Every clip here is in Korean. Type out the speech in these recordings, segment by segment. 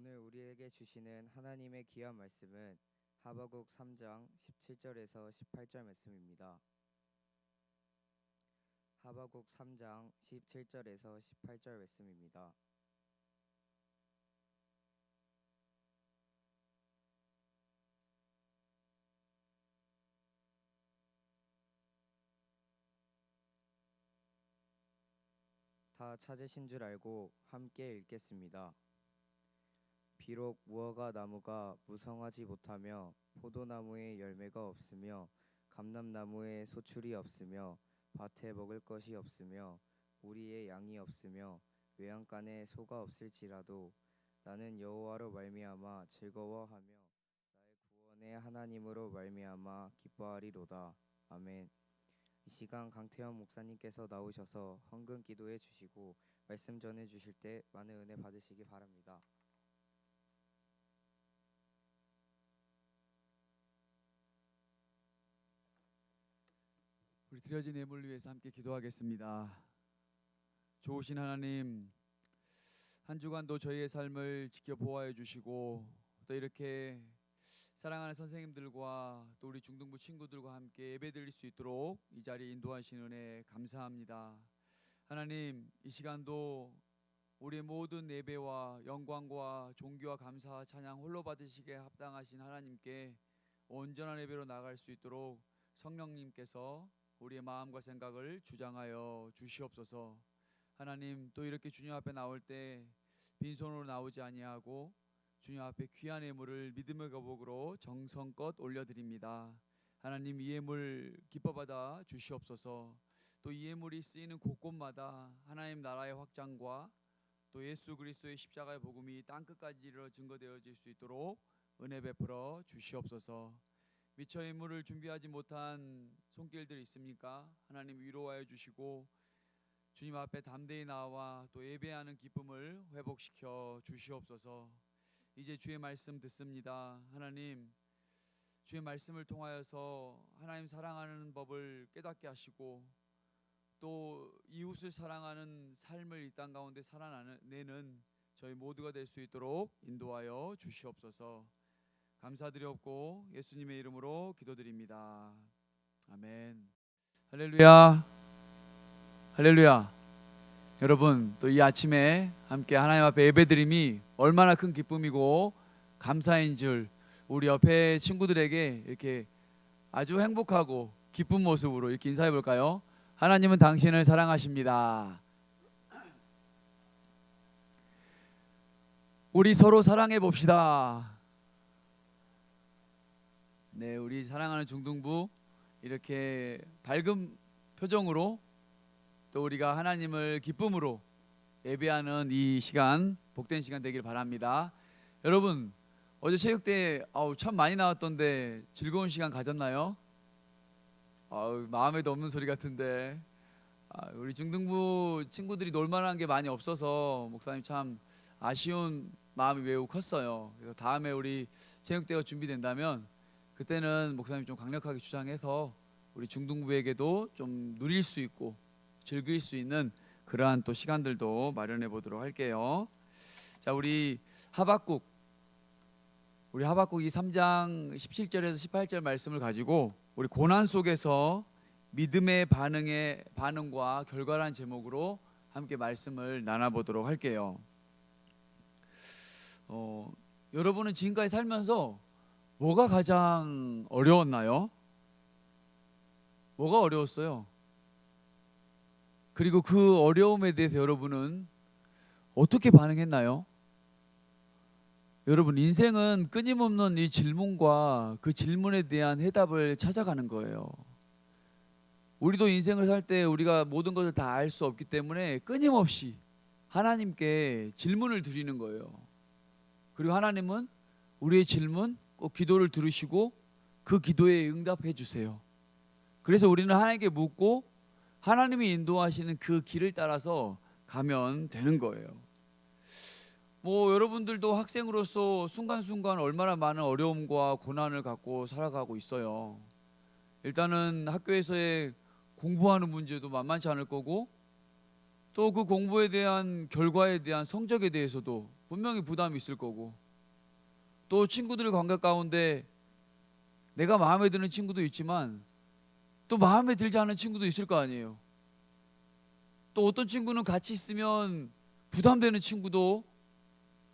오늘 우리에게 주시는 하나님의 귀한 말씀은 하박국 3장 17절에서 18절 말씀입니다. 하박국 3장 17절에서 18절 말씀입니다. 다 찾으신 줄 알고 함께 읽겠습니다. 비록 무화과 나무가 무성하지 못하며 포도나무에 열매가 없으며 감람나무에 소출이 없으며 밭에 먹을 것이 없으며 우리의 양이 없으며 외양간에 소가 없을지라도 나는 여호와로 말미암아 즐거워하며 나의 구원의 하나님으로 말미암아 기뻐하리로다. 아멘. 이 시간 강태현 목사님께서 나오셔서 헌금 기도해 주시고 말씀 전해 주실 때 많은 은혜 받으시기 바랍니다. 우리 드려진 예물을 위해서 함께 기도하겠습니다. 좋으신 하나님, 한 주간도 저희의 삶을 지켜보아해 주시고 또 이렇게 사랑하는 선생님들과 또 우리 중등부 친구들과 함께 예배 드릴 수 있도록 이 자리에 인도하신 은혜 감사합니다. 하나님, 이 시간도 우리의 모든 예배와 영광과 존귀와 감사와 찬양 홀로 받으시기에 합당하신 하나님께 온전한 예배로 나아갈 수 있도록 성령님께서 우리의 마음과 생각을 주장하여 주시옵소서. 하나님, 또 이렇게 주님 앞에 나올 때 빈손으로 나오지 아니하고 주님 앞에 귀한 예물을 믿음의 거복으로 정성껏 올려드립니다. 하나님, 이 예물 기뻐 받아 주시옵소서. 또 이 예물이 쓰이는 곳곳마다 하나님 나라의 확장과 또 예수 그리스도의 십자가의 복음이 땅끝까지 이르러 증거되어질 수 있도록 은혜 베풀어 주시옵소서. 미처 예물을 준비하지 못한 손길들이 있습니까? 하나님 위로하여 주시고 주님 앞에 담대히 나와 또 예배하는 기쁨을 회복시켜 주시옵소서. 이제 주의 말씀 듣습니다. 하나님, 주의 말씀을 통하여서 하나님 사랑하는 법을 깨닫게 하시고 또 이웃을 사랑하는 삶을 이 땅 가운데 살아내는 저희 모두가 될 수 있도록 인도하여 주시옵소서. 감사드렸고 예수님의 이름으로 기도드립니다. 아멘. 할렐루야. 할렐루야. 여러분, 또 이 아침에 함께 하나님 앞에 예배드림이 얼마나 큰 기쁨이고 감사인 줄 우리 옆에 친구들에게 이렇게 아주 행복하고 기쁜 모습으로 이렇게 인사해 볼까요? 하나님은 당신을 사랑하십니다. 우리 서로 사랑해 봅시다. 네, 우리 사랑하는 중등부 이렇게 밝은 표정으로 또 우리가 하나님을 기쁨으로 예배하는 이 시간 복된 시간 되길 바랍니다. 여러분, 어제 체육대회 참 많이 나왔던데 즐거운 시간 가졌나요? 마음에도 없는 소리 같은데 우리 중등부 친구들이 놀만한 게 많이 없어서 목사님 참 아쉬운 마음이 매우 컸어요. 그래서 다음에 우리 체육대회가 준비된다면 그때는 목사님 좀 강력하게 주장해서 우리 중등부에게도 좀 누릴 수 있고 즐길 수 있는 그러한 또 시간들도 마련해 보도록 할게요. 자, 우리 하박국이 3장 17절에서 18절 말씀을 가지고 우리 고난 속에서 믿음의 반응과 결과라는 제목으로 함께 말씀을 나눠보도록 할게요. 여러분은 지금까지 살면서 뭐가 가장 어려웠나요? 뭐가 어려웠어요? 그리고 그 어려움에 대해서 여러분은 어떻게 반응했나요? 여러분, 인생은 끊임없는 이 질문과 그 질문에 대한 해답을 찾아가는 거예요. 우리도 인생을 살 때 우리가 모든 것을 다 알 수 없기 때문에 끊임없이 하나님께 질문을 드리는 거예요. 그리고 하나님은 우리의 질문, 꼭 기도를 들으시고 그 기도에 응답해 주세요. 그래서 우리는 하나님께 묻고 하나님이 인도하시는 그 길을 따라서 가면 되는 거예요. 여러분들도 학생으로서 순간순간 얼마나 많은 어려움과 고난을 갖고 살아가고 있어요. 일단은 학교에서의 공부하는 문제도 만만치 않을 거고 또 그 공부에 대한 결과에 대한 성적에 대해서도 분명히 부담이 있을 거고, 또 친구들 관계 가운데 내가 마음에 드는 친구도 있지만 또 마음에 들지 않은 친구도 있을 거 아니에요. 또 어떤 친구는 같이 있으면 부담되는 친구도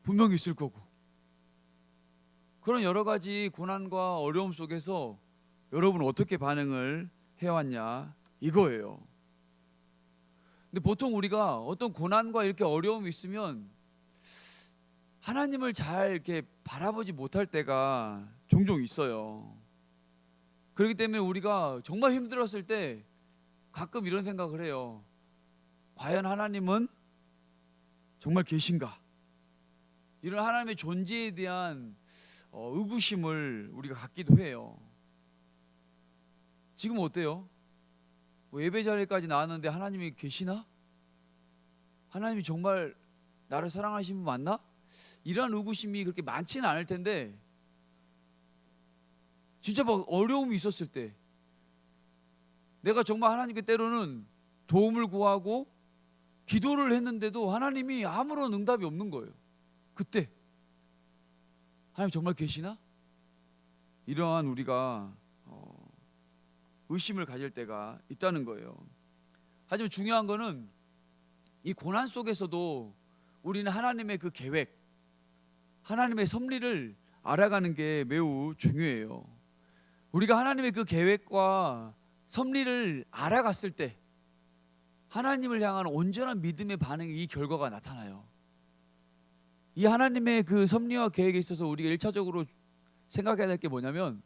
분명히 있을 거고, 그런 여러 가지 고난과 어려움 속에서 여러분은 어떻게 반응을 해왔냐 이거예요. 근데 보통 우리가 어떤 고난과 이렇게 어려움이 있으면 하나님을 잘 이렇게 바라보지 못할 때가 종종 있어요. 그렇기 때문에 우리가 정말 힘들었을 때 가끔 이런 생각을 해요. 과연 하나님은 정말 계신가? 이런 하나님의 존재에 대한 의구심을 우리가 갖기도 해요. 지금 어때요? 뭐 예배 자리까지 나왔는데 하나님이 계시나? 하나님이 정말 나를 사랑하시는 분 맞나? 이런 의구심이 그렇게 많지는 않을 텐데, 진짜 막 어려움이 있었을 때 내가 정말 하나님께 때로는 도움을 구하고 기도를 했는데도 하나님이 아무런 응답이 없는 거예요. 그때 하나님 정말 계시나? 이러한 우리가 의심을 가질 때가 있다는 거예요. 하지만 중요한 거는 이 고난 속에서도 우리는 하나님의 그 계획, 하나님의 섭리를 알아가는 게 매우 중요해요. 우리가 하나님의 그 계획과 섭리를 알아갔을 때 하나님을 향한 온전한 믿음의 반응이 이 결과가 나타나요. 이 하나님의 그 섭리와 계획에 있어서 우리가 1차적으로 생각해야 될 게 뭐냐면,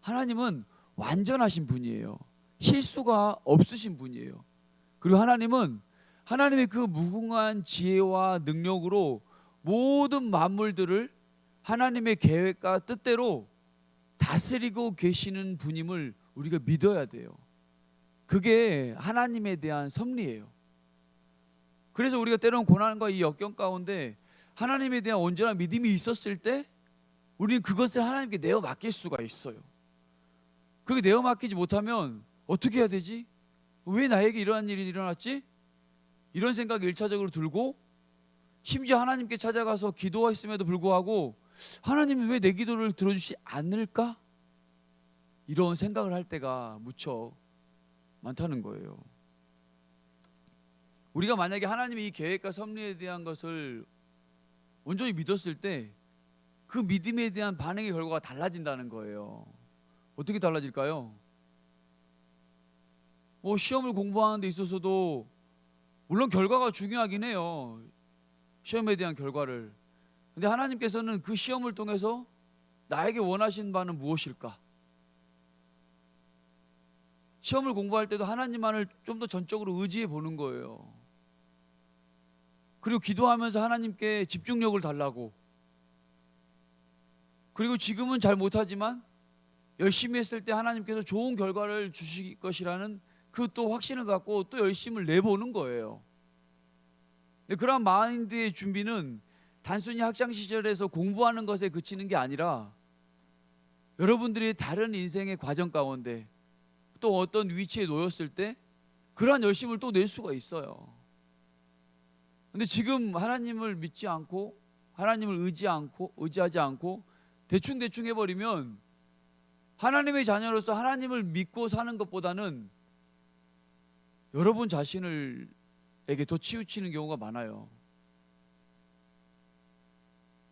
하나님은 완전하신 분이에요. 실수가 없으신 분이에요. 그리고 하나님은 하나님의 그 무궁한 지혜와 능력으로 모든 만물들을 하나님의 계획과 뜻대로 다스리고 계시는 분임을 우리가 믿어야 돼요. 그게 하나님에 대한 섭리예요. 그래서 우리가 때로는 고난과 이 역경 가운데 하나님에 대한 온전한 믿음이 있었을 때 우리는 그것을 하나님께 내어 맡길 수가 있어요. 그렇게 내어 맡기지 못하면 어떻게 해야 되지? 왜 나에게 이러한 일이 일어났지? 이런 생각이 1차적으로 들고, 심지어 하나님께 찾아가서 기도했음에도 불구하고 하나님은 왜 내 기도를 들어주지 않을까? 이런 생각을 할 때가 무척 많다는 거예요. 우리가 만약에 하나님의 이 계획과 섭리에 대한 것을 온전히 믿었을 때 그 믿음에 대한 반응의 결과가 달라진다는 거예요. 어떻게 달라질까요? 시험을 공부하는 데 있어서도 물론 결과가 중요하긴 해요. 시험에 대한 결과를. 근데 하나님께서는 그 시험을 통해서 나에게 원하신 바는 무엇일까? 시험을 공부할 때도 하나님만을 좀 더 전적으로 의지해 보는 거예요. 그리고 기도하면서 하나님께 집중력을 달라고, 그리고 지금은 잘 못하지만 열심히 했을 때 하나님께서 좋은 결과를 주실 것이라는 그 또 확신을 갖고 또 열심을 내보는 거예요. 그런 마인드의 준비는 단순히 학창 시절에서 공부하는 것에 그치는 게 아니라 여러분들이 다른 인생의 과정 가운데 또 어떤 위치에 놓였을 때 그러한 열심을 또 낼 수가 있어요. 근데 지금 하나님을 믿지 않고 하나님을 의지하지 않고 대충 해버리면 하나님의 자녀로서 하나님을 믿고 사는 것보다는 여러분 자신에게 더 치우치는 경우가 많아요.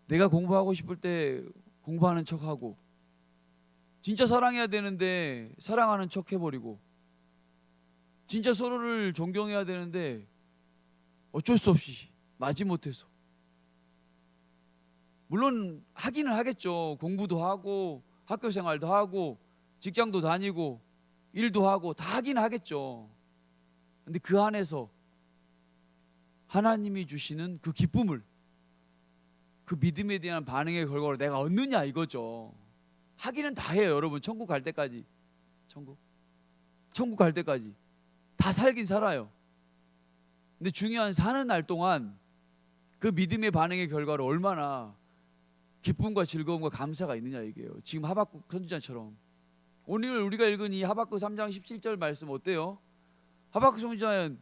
내가 공부하고 싶을 때 공부하는 척하고, 진짜 사랑해야 되는데 사랑하는 척 해버리고, 진짜 서로를 존경해야 되는데 어쩔 수 없이 마지못해서, 물론 하기는 하겠죠. 공부도 하고 학교 생활도 하고 직장도 다니고 일도 하고 다 하긴 하겠죠. 근데 그 안에서 하나님이 주시는 그 기쁨을, 그 믿음에 대한 반응의 결과로 내가 얻느냐 이거죠. 하기는 다 해요. 여러분 천국 갈 때까지, 천국 갈 때까지 다 살긴 살아요. 근데 중요한 사는 날 동안 그 믿음의 반응의 결과로 얼마나 기쁨과 즐거움과 감사가 있느냐 이게요. 지금 하박국 선지자처럼 오늘 우리가 읽은 이 하박국 3장 17절 말씀 어때요? 하박국 선지자는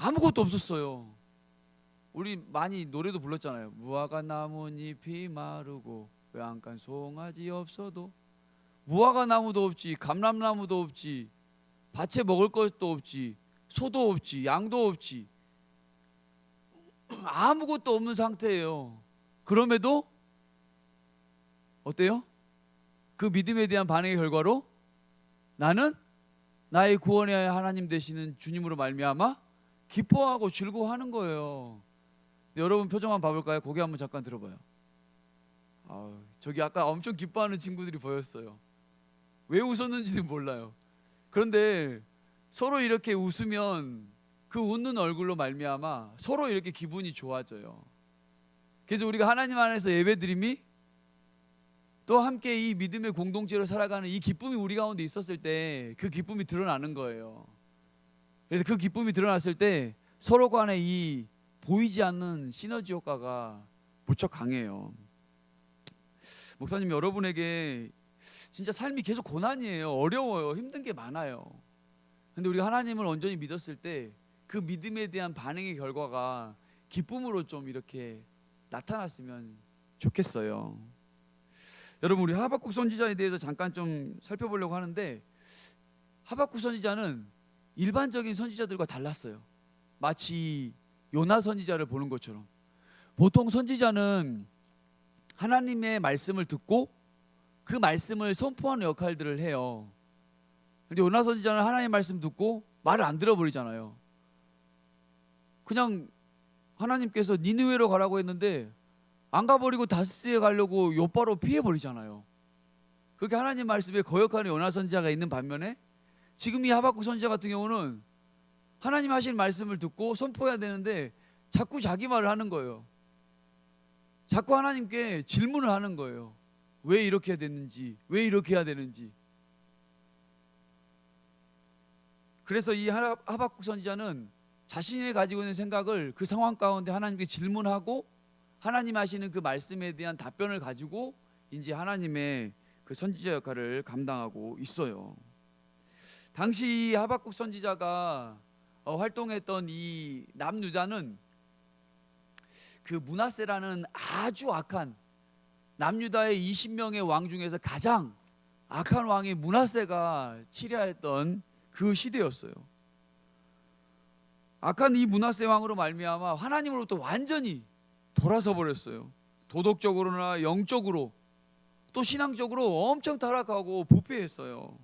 아무것도 없었어요. 우리 많이 노래도 불렀잖아요. 무화과 나뭇잎이 마르고 외양간 송아지 없어도. 무화과 나무도 없지, 감람나무도 없지, 밭에 먹을 것도 없지, 소도 없지, 양도 없지, 아무것도 없는 상태예요. 그럼에도 어때요? 그 믿음에 대한 반응의 결과로 나는 나의 구원의 하나님 되시는 주님으로 말미암아 기뻐하고 즐거워하는 거예요. 여러분 표정 한번 봐볼까요? 고개 한번 잠깐 들어봐요. 저기 아까 엄청 기뻐하는 친구들이 보였어요. 왜 웃었는지는 몰라요. 그런데 서로 이렇게 웃으면 그 웃는 얼굴로 말미암아 서로 이렇게 기분이 좋아져요. 그래서 우리가 하나님 안에서 예배드림이 또 함께 이 믿음의 공동체로 살아가는 이 기쁨이 우리 가운데 있었을 때 그 기쁨이 드러나는 거예요. 그래서 그 기쁨이 드러났을 때 서로 간에 이 보이지 않는 시너지 효과가 무척 강해요. 목사님, 여러분에게 진짜 삶이 계속 고난이에요. 어려워요. 힘든 게 많아요. 근데 우리가 하나님을 온전히 믿었을 때 그 믿음에 대한 반응의 결과가 기쁨으로 좀 이렇게 나타났으면 좋겠어요. 여러분, 우리 하박국 선지자에 대해서 잠깐 좀 살펴보려고 하는데, 하박국 선지자는 일반적인 선지자들과 달랐어요. 마치 요나 선지자를 보는 것처럼. 보통 선지자는 하나님의 말씀을 듣고 그 말씀을 선포하는 역할들을 해요. 근데 요나 선지자는 하나님의 말씀 듣고 말을 안 들어버리잖아요. 그냥 하나님께서 니느웨로 가라고 했는데 안 가버리고 다스스에 가려고 요바로 피해버리잖아요. 그렇게 하나님 말씀에 거역하는 요나 선지자가 있는 반면에 지금 이 하박국 선지자 같은 경우는 하나님 하신 말씀을 듣고 선포해야 되는데 자꾸 자기 말을 하는 거예요. 자꾸 하나님께 질문을 하는 거예요. 왜 이렇게 해야 됐는지, 왜 이렇게 해야 되는지. 그래서 이 하박국 선지자는 자신이 가지고 있는 생각을 그 상황 가운데 하나님께 질문하고 하나님 하시는 그 말씀에 대한 답변을 가지고 이제 하나님의 그 선지자 역할을 감당하고 있어요. 당시 이 하박국 선지자가 활동했던 이 남유다는 그 므낫세라는 아주 악한, 남유다의 20명의 왕 중에서 가장 악한 왕이 므낫세가 치려했던 그 시대였어요. 악한 이 므낫세 왕으로 말미암아 하나님으로부터 완전히 돌아서 버렸어요. 도덕적으로나 영적으로 또 신앙적으로 엄청 타락하고 부패했어요.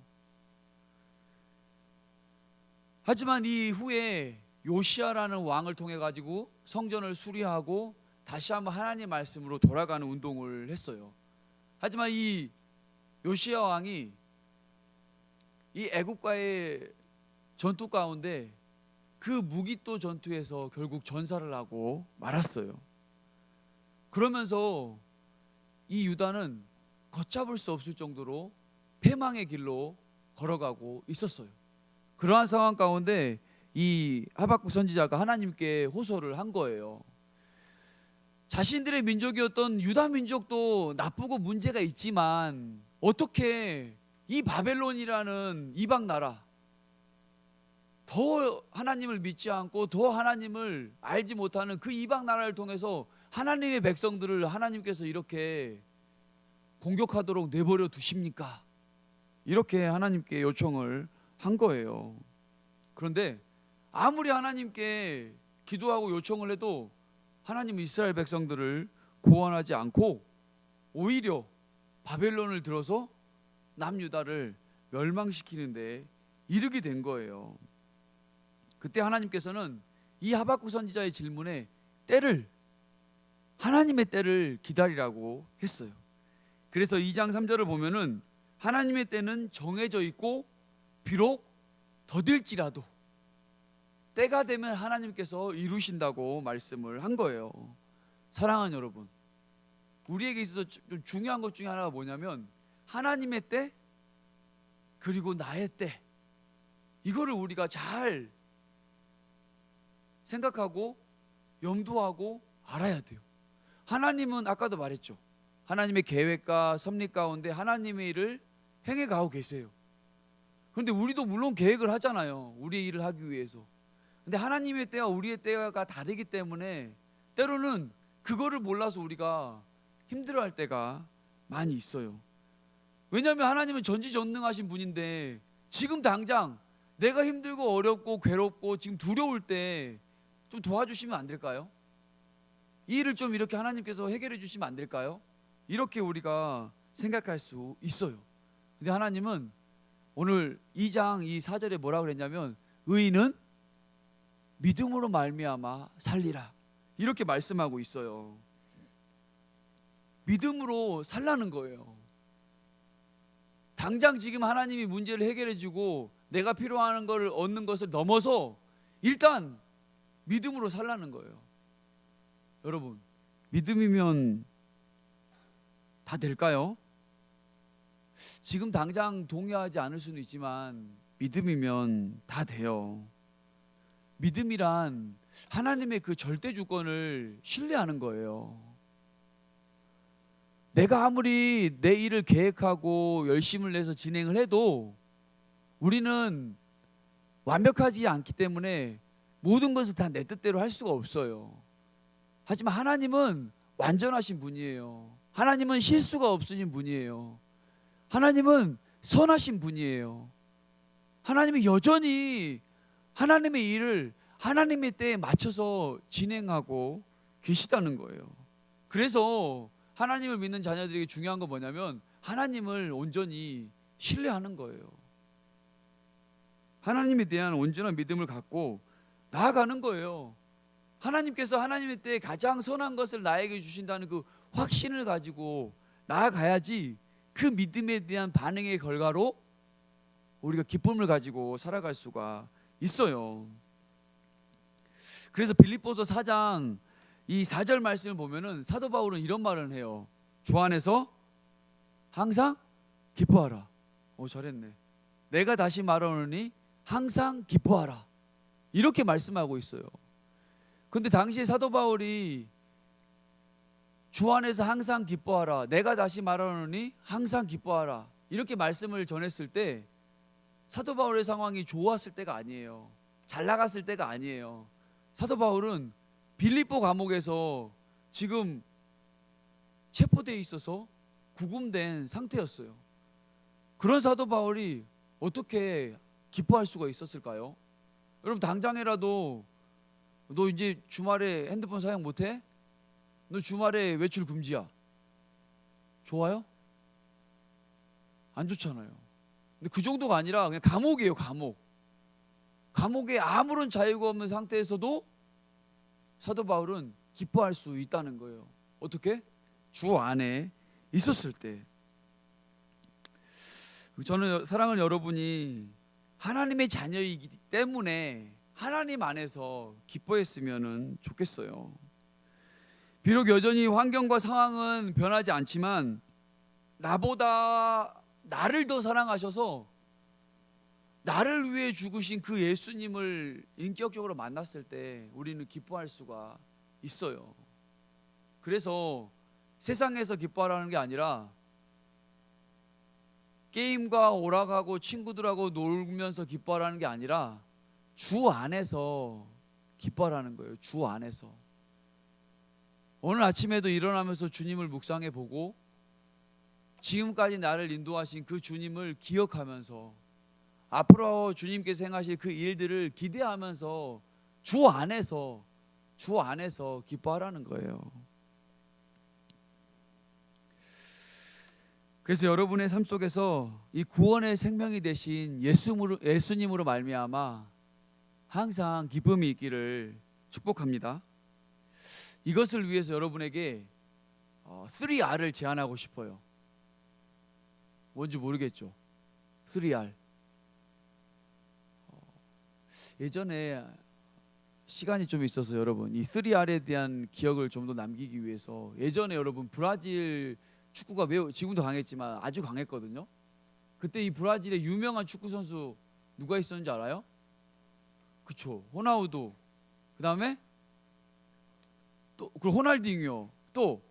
하지만 이 후에 요시야라는 왕을 통해 가지고 성전을 수리하고 다시 한번 하나님 말씀으로 돌아가는 운동을 했어요. 하지만 이 요시야 왕이 이 애국과의 전투 가운데 그 무기또 전투에서 결국 전사를 하고 말았어요. 그러면서 이 유다는 걷잡을 수 없을 정도로 패망의 길로 걸어가고 있었어요. 그러한 상황 가운데 이 하박국 선지자가 하나님께 호소를 한 거예요. 자신들의 민족이었던 유다 민족도 나쁘고 문제가 있지만 어떻게 이 바벨론이라는 이방 나라, 더 하나님을 믿지 않고 더 하나님을 알지 못하는 그 이방 나라를 통해서 하나님의 백성들을 하나님께서 이렇게 공격하도록 내버려 두십니까? 이렇게 하나님께 요청을 한 거예요. 그런데 아무리 하나님께 기도하고 요청을 해도 하나님은 이스라엘 백성들을 구원하지 않고 오히려 바벨론을 들어서 남유다를 멸망시키는 데 이르게 된 거예요. 그때 하나님께서는 이 하박국 선지자의 질문에 하나님의 때를 기다리라고 했어요. 그래서 2장 3절을 보면은 하나님의 때는 정해져 있고 비록 더딜지라도 때가 되면 하나님께서 이루신다고 말씀을 한 거예요. 사랑하는 여러분, 우리에게 있어서 좀 중요한 것 중에 하나가 뭐냐면 하나님의 때 그리고 나의 때, 이거를 우리가 잘 생각하고 염두하고 알아야 돼요. 하나님은 아까도 말했죠. 하나님의 계획과 섭리 가운데 하나님의 일을 행해가고 계세요. 그런데 우리도 물론 계획을 하잖아요. 우리의 일을 하기 위해서. 근데 하나님의 때와 우리의 때가 다르기 때문에 때로는 그거를 몰라서 우리가 힘들어할 때가 많이 있어요. 왜냐하면 하나님은 전지전능하신 분인데 지금 당장 내가 힘들고 어렵고 괴롭고 지금 두려울 때 좀 도와주시면 안 될까요? 이 일을 좀 이렇게 하나님께서 해결해 주시면 안 될까요? 이렇게 우리가 생각할 수 있어요. 근데 하나님은 오늘 2장 이 4절에 뭐라고 그랬냐면 의인은 믿음으로 말미암아 살리라 이렇게 말씀하고 있어요. 믿음으로 살라는 거예요. 당장 지금 하나님이 문제를 해결해 주고 내가 필요한 것을 얻는 것을 넘어서 일단 믿음으로 살라는 거예요. 여러분, 믿음이면 다 될까요? 지금 당장 동의하지 않을 수는 있지만 믿음이면 다 돼요. 믿음이란 하나님의 그 절대 주권을 신뢰하는 거예요. 내가 아무리 내 일을 계획하고 열심을 내서 진행을 해도 우리는 완벽하지 않기 때문에 모든 것을 다 내 뜻대로 할 수가 없어요. 하지만 하나님은 완전하신 분이에요. 하나님은 실수가 없으신 분이에요. 하나님은 선하신 분이에요. 하나님은 여전히 하나님의 일을 하나님의 때에 맞춰서 진행하고 계시다는 거예요. 그래서 하나님을 믿는 자녀들에게 중요한 건 뭐냐면 하나님을 온전히 신뢰하는 거예요. 하나님에 대한 온전한 믿음을 갖고 나아가는 거예요. 하나님께서 하나님의 때에 가장 선한 것을 나에게 주신다는 그 확신을 가지고 나아가야지 그 믿음에 대한 반응의 결과로 우리가 기쁨을 가지고 살아갈 수가 있어요. 그래서 빌립보서 4장 이 4절 말씀을 보면은 사도 바울은 이런 말을 해요. 주 안에서 항상 기뻐하라. 잘했네. 내가 다시 말하노니 항상 기뻐하라. 이렇게 말씀하고 있어요. 근데 당시에 사도 바울이 주 안에서 항상 기뻐하라. 내가 다시 말하노니 항상 기뻐하라. 이렇게 말씀을 전했을 때 사도 바울의 상황이 좋았을 때가 아니에요. 잘 나갔을 때가 아니에요. 사도 바울은 빌립보 감옥에서 지금 체포되어 있어서 구금된 상태였어요. 그런 사도 바울이 어떻게 기뻐할 수가 있었을까요? 여러분 당장이라도 너 이제 주말에 핸드폰 사용 못해? 너 주말에 외출 금지야. 좋아요? 안 좋잖아요. 근데 그 정도가 아니라 그냥 감옥이에요. 감옥에 아무런 자유가 없는 상태에서도 사도 바울은 기뻐할 수 있다는 거예요. 어떻게? 주 안에 있었을 때. 저는 사랑하는 여러분이 하나님의 자녀이기 때문에 하나님 안에서 기뻐했으면 좋겠어요. 비록 여전히 환경과 상황은 변하지 않지만 나보다 나를 더 사랑하셔서 나를 위해 죽으신 그 예수님을 인격적으로 만났을 때 우리는 기뻐할 수가 있어요. 그래서 세상에서 기뻐하라는 게 아니라 게임과 오락하고 친구들하고 놀면서 기뻐하라는 게 아니라 주 안에서 기뻐하라는 거예요. 주 안에서. 오늘 아침에도 일어나면서 주님을 묵상해 보고 지금까지 나를 인도하신 그 주님을 기억하면서 앞으로 주님께서 행하실 그 일들을 기대하면서 주 안에서 기뻐하라는 거예요. 그래서 여러분의 삶 속에서 이 구원의 생명이 되신 예수님으로 말미암아 항상 기쁨이 있기를 축복합니다. 이것을 위해서 여러분에게 3R을 제안하고 싶어요. 뭔지 모르겠죠. 3R. 예전에 시간이 좀 있어서 여러분 이 3R에 대한 기억을 좀 더 남기기 위해서 예전에 여러분 브라질 축구가 매우 지금도 강했지만 아주 강했거든요. 그때 이 브라질의 유명한 축구 선수 누가 있었는지 알아요? 그쵸, 호나우두. 그 다음에 또 그 호날딩요. 또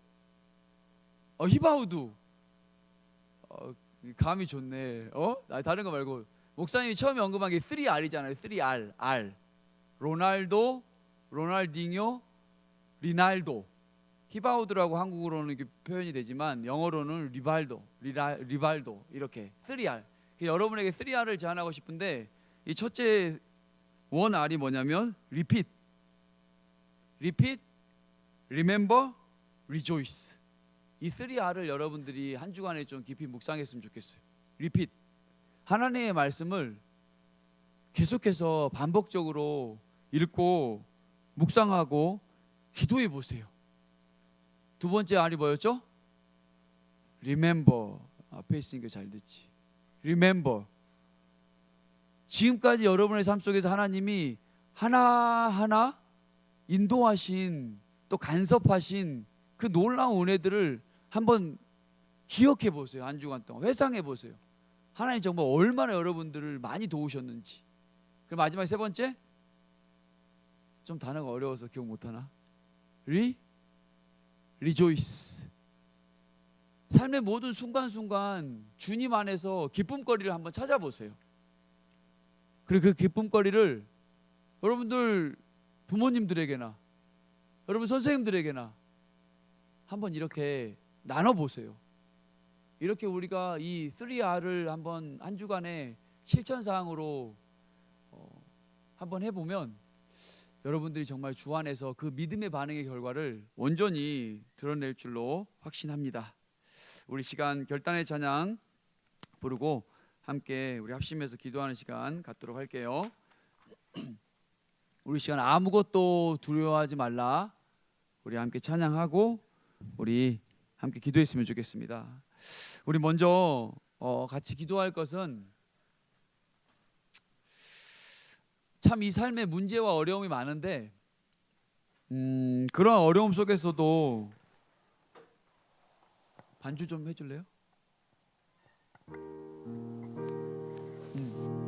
히바우두. 감이 좋네. 다른 거 말고 목사님이 처음에 언급한 게 3R이잖아요. 3R. 로날도, 로날딩요, 리날도. 히바우드라고 한국어로는 이렇게 표현이 되지만 영어로는 리발도 이렇게 3R. 여러분에게 3R을 제안하고 싶은데 이 첫째 원 R이 뭐냐면 repeat, remember, rejoice. 이 3R을 여러분들이 한 주간에 좀 깊이 묵상했으면 좋겠어요. repeat. 하나님의 말씀을 계속해서 반복적으로 읽고 묵상하고 기도해 보세요. 두 번째 R이 뭐였죠? remember. 앞에 있으니까 잘 듣지. remember. 지금까지 여러분의 삶 속에서 하나님이 하나하나 인도하신 또 간섭하신 그 놀라운 은혜들을 한번 기억해 보세요. 한 주간 동안 회상해 보세요. 하나님 정말 얼마나 여러분들을 많이 도우셨는지. 그럼 마지막 세 번째, 좀 단어가 어려워서 기억 못하나? rejoice. 삶의 모든 순간순간 주님 안에서 기쁨거리를 한번 찾아보세요. 그리고 그 기쁨거리를 여러분들 부모님들에게나 여러분 선생님들에게나 한번 이렇게 나눠보세요. 이렇게 우리가 이 3R을 한번 한 주간의 실천사항으로 한번 해보면 여러분들이 정말 주 안에서 그 믿음의 반응의 결과를 온전히 드러낼 줄로 확신합니다. 우리 시간 결단의 찬양 부르고 함께 우리 합심해서 기도하는 시간 갖도록 할게요. 우리 시간 아무것도 두려워하지 말라. 우리 함께 찬양하고 우리 함께 기도했으면 좋겠습니다. 우리 먼저 같이 기도할 것은 참 이 삶의 문제와 어려움이 많은데 그런 어려움 속에서도 반주 좀 해줄래요?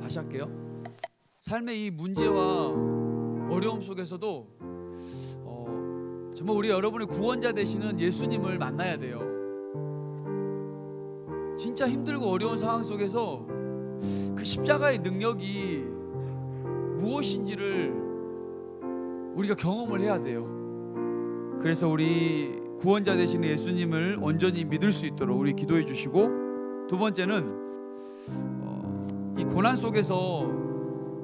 다시 할게요. 삶의 이 문제와 어려움 속에서도 정말 우리 여러분의 구원자 되시는 예수님을 만나야 돼요. 진짜 힘들고 어려운 상황 속에서 그 십자가의 능력이 무엇인지를 우리가 경험을 해야 돼요. 그래서 우리 구원자 되시는 예수님을 온전히 믿을 수 있도록 우리 기도해 주시고, 두 번째는 이 고난 속에서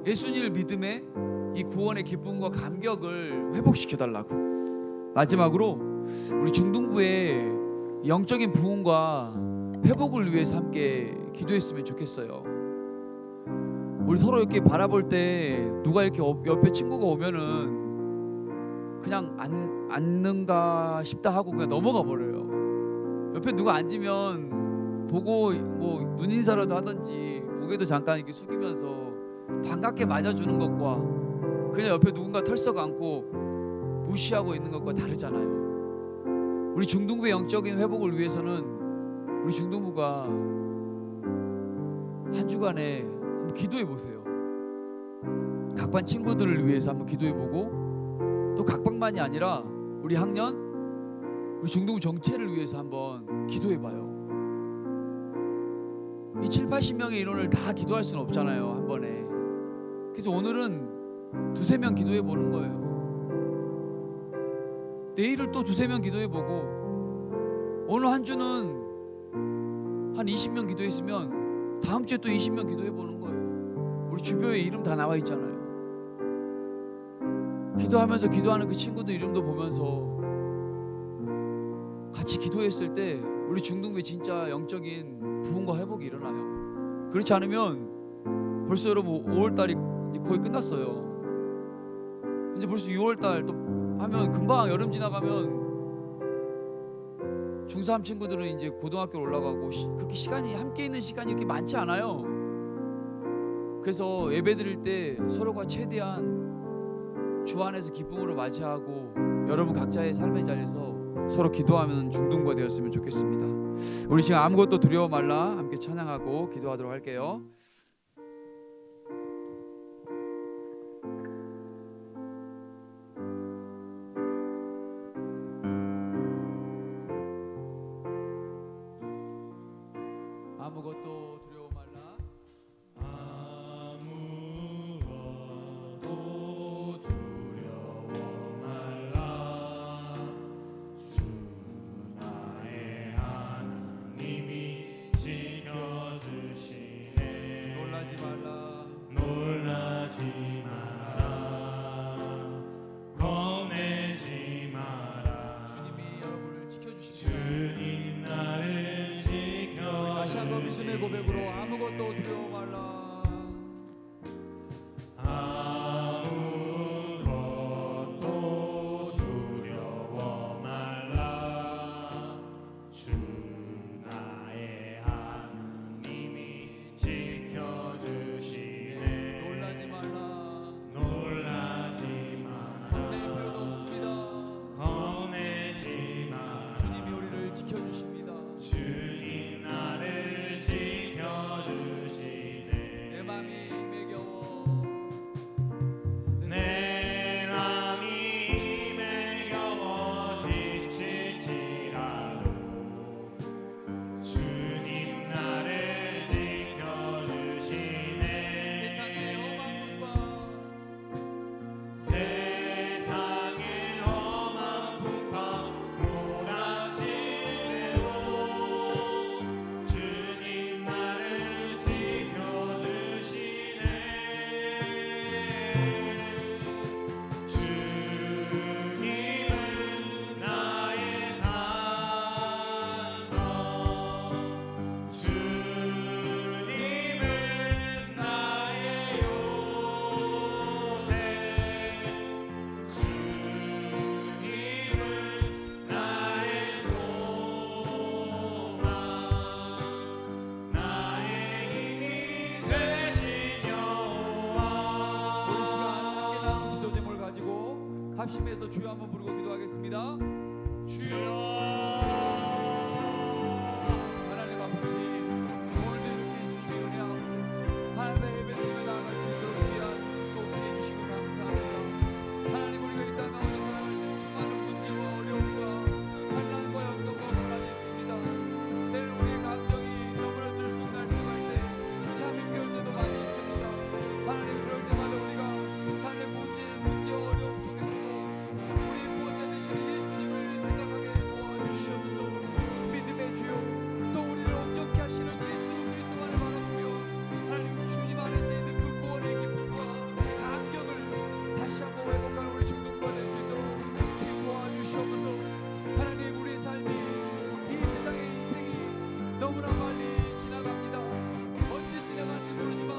예수님을 믿음에 이 구원의 기쁨과 감격을 회복시켜 달라고, 마지막으로 우리 중등부의 영적인 부흥과 회복을 위해서 함께 기도했으면 좋겠어요. 우리 서로 이렇게 바라볼 때 누가 이렇게 옆에 친구가 오면은 그냥 앉는가 싶다 하고 그냥 넘어가 버려요. 옆에 누가 앉으면 보고 뭐 눈인사라도 하든지 고개도 잠깐 이렇게 숙이면서 반갑게 맞아주는 것과 그냥 옆에 누군가 털썩 안고 무시하고 있는 것과 다르잖아요. 우리 중등부의 영적인 회복을 위해서는 우리 중등부가 한 주간에 한번 기도해 보세요. 각반 친구들을 위해서 한번 기도해 보고, 또 각반만이 아니라 우리 학년, 우리 중등부 전체를 위해서 한번 기도해 봐요. 이 7, 80명의 인원을 다 기도할 수는 없잖아요, 한 번에. 그래서 오늘은 두세 명 기도해 보는 거예요. 내일을 또 두세 명 기도해 보고, 오늘 한 주는 한 20명 기도했으면 다음 주에 또 20명 기도해 보는 거예요. 우리 주변에 이름 다 나와 있잖아요. 기도하면서 기도하는 그 친구들 이름도 보면서 같이 기도했을 때 우리 중등부에 진짜 영적인 부흥과 회복이 일어나요. 그렇지 않으면 벌써 여러분 5월달이 이제 거의 끝났어요. 이제 벌써 6월달 또 하면 금방 여름 지나가면 중3 친구들은 이제 고등학교 올라가고 그렇게 시간이 함께 있는 시간이 이렇게 많지 않아요. 그래서 예배 드릴 때 서로가 최대한 주 안에서 기쁨으로 맞이하고 여러분 각자의 삶의 자리에서 서로 기도하면 중등부가 되었으면 좋겠습니다. 우리 지금 아무것도 두려워 말라 함께 찬양하고 기도하도록 할게요. 아무것도 두려워 말라. 아무것도 믿음의 고백으로 아무것도 두려워 말라. 아무것도 두려워 말라. 주 나의 하나님이 지켜주시네. 놀라지 말라. 놀라지 마라. 겁낼 필요도 없습니다. 겁내지 마라. 주님이 우리를 지켜주십니다. 주님 나를 지켜주시네. 내 맘이 힘에 겨워 내 맘이 힘에 겨워 지칠지라도 주님 나를 지켜주시네. 세상의 험한 분과 세상의 험한 풍파 몰아칠 때도 주님 나를 지켜주시네. 주님은 나의 산성, 주님은 나의 요새, 주님은 나의 소망, 나의 힘이 되신 여호와. 우리 시간 함께 나눈 기도 제목을 가지고 합심해서 주여 한번 부르고 기도하겠습니다. 하나님 아버지, 오늘도 이렇게 주님의 은혜하고 하나님의 예배드리며 나아갈 수 있도록 귀한 또 기회 주시고 감사합니다. 하나님, 우리가 이 땅 가운데 살아갈 때 수많은 문제와 어려움과 환난과 역경과 고난이 있습니다. 때로 우리의 감정이 너무나 들쑥날쑥할 때, 참 힘겨울 때도 많이 있습니다. 하나님, 그럴 때마다 우리가 삶의 문제와 어려움 속에서도 우리 무엇 되시는 예수님을 생각하게 도와주시옵소서. 믿음의 주요, 또 우리를 온전케 하시는 예수 그리스도만을 바라보며 하나님 주님 안에서 있는 그 구원의 기쁨과 감격을 다시 한번 회복하는 우리 중독과 될 수 있도록 주님 도와주시옵소서. 하나님, 우리의 삶이 이 세상의 인생이 너무나 빨리 지나갑니다. 언제 지나가는지 모르지만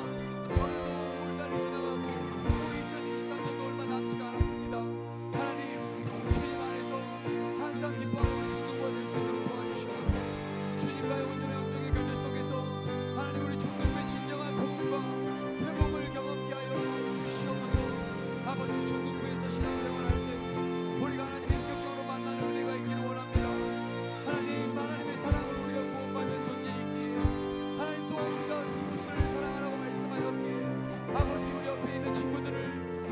어느덧 5월달이 지나가고 또 2023년도 얼마 남지가 않았습니다. 하나님, 주님 안에서 항상 기뻐하는 우리 중독과 될 수 있도록 도와주시옵소서. 주님과의 온전한 영적인 교제 속에서 하나님, 우리 중독의 진정한 도움과 회복을 경험케 하여 주시옵소서. 아버지, 중독부에서 신앙생활할 때 우리가 하나님 인격적으로 만나는 은혜가 있기를 원합니다. 하나님, 하나님의 사랑을 우리가 구원받는 존재이기에 하나님 또한 우리가 이웃을 사랑하라고 말씀하였기에 아버지, 우리 옆에 있는 친구들을,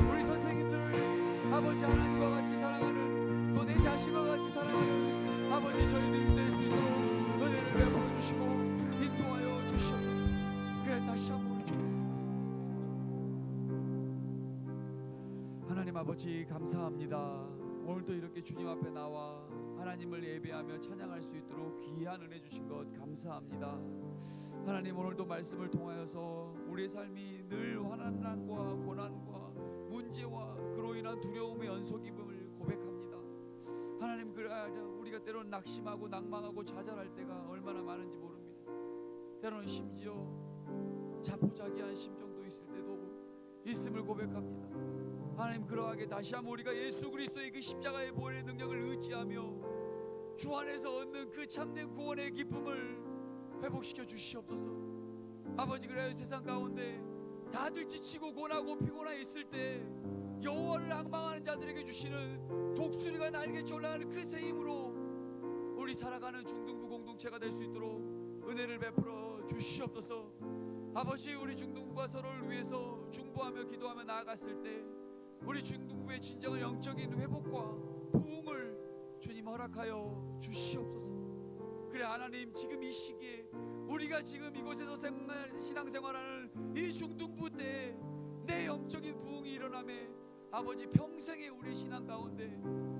우리 선생님들을 아버지 하나님과 같이 사랑하는, 또 내 자신과 같이 사랑하는 아버지 저희들이 될 수 있도록 은혜를 베풀어 주시고 인도하여 주시옵소서. 그래, 다시 한번 우리 주님 하나님 아버지 감사합니다. 오늘도 이렇게 주님 앞에 나와 하나님을 예배하며 찬양할 수 있도록 귀한 은혜 주신 것 감사합니다. 하나님, 오늘도 말씀을 통하여서 우리의 삶이 늘 환난과 고난과 문제와 그로 인한 두려움의 연속임을 고백합니다. 하나님, 그래야 우리가 때로는 낙심하고 낭망하고 좌절할 때가 얼마나 많은지 모릅니다. 때로는 심지어 자포자기한 심정도 있을 때도 있음을 고백합니다. 하나님, 그러하게 다시 한번 우리가 예수 그리스도의 그 십자가의 보혈의 능력을 의지하며 주 안에서 얻는 그 참된 구원의 기쁨을 회복시켜 주시옵소서. 아버지, 그래야 세상 가운데 다들 지치고 고나고 피곤해 있을 때 여호와를 앙망하는 자들에게 주시는 독수리가 날개쳐 올라가는 그 새 힘으로 우리 살아가는 중등부 공동체가 될 수 있도록 은혜를 베풀어 주시옵소서. 아버지, 우리 중등부가 서로를 위해서 중보하며 기도하며 나아갔을 때 우리 중등부의 진정한 영적인 회복과 부흥을 주님 허락하여 주시옵소서. 그래, 하나님, 지금 이 시기에 우리가 지금 이곳에서 신앙생활하는 이 중등부 때 내 영적인 부흥이 일어나며 아버지 평생에 우리 신앙 가운데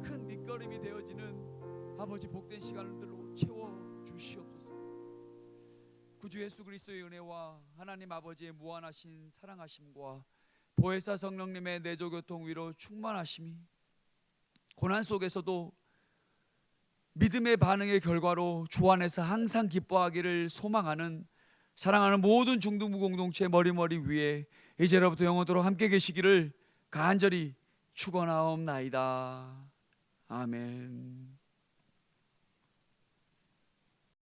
큰 밑거름이 되어지는 아버지 복된 시간들로 채워 주시옵소서. 구주 예수 그리스도의 은혜와 하나님 아버지의 무한하신 사랑하심과 보혜사 성령님의 내조교통 위로 충만하심이 고난 속에서도 믿음의 반응의 결과로 주 안에서 항상 기뻐하기를 소망하는 사랑하는 모든 중등부 공동체 머리머리 위에 이제로부터 영원토록 함께 계시기를 간절히 축원하옵나이다. 아멘.